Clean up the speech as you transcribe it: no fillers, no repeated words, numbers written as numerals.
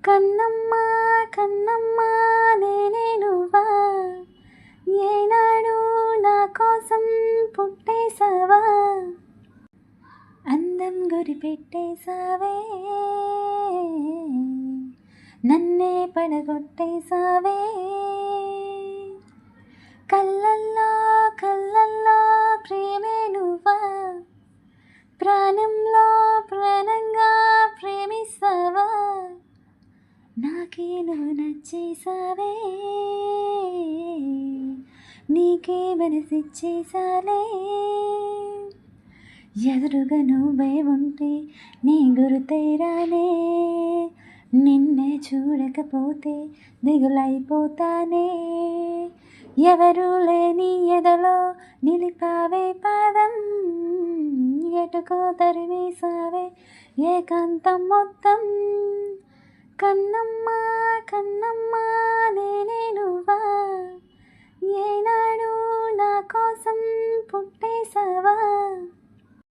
కన్నమ్మ కన్నమ్మ నేనే నువ్వా, ఏనాడు నా కోసం పుట్టేసావా, అందం గురి పెట్టేసావే, నన్నే పడగొట్టేసావే. కళ్ళల్లో కళ్ళల్లో ప్రేమే నువ్వా, ప్రాణంలో ప్రాణంగా ప్రేమిస్తావా, నాకే నువ్వు నచ్చేసావే, నీకే మనసిచ్చేసాలే. ఎదురుగా నువ్వే ఉంటే నీ గురుతేరానే, నిన్నే చూడకపోతే దిగులైపోతానే. ఎవరు లేని ఎదలో నిలిపావే పాదం, ఎటుకో తరిమేసావే ఏకాంతం మొత్తం. కన్నమ్మ కన్నమ్మ నేనే నువ్వా, ఏనాడు నా కోసం పుట్టేసావా.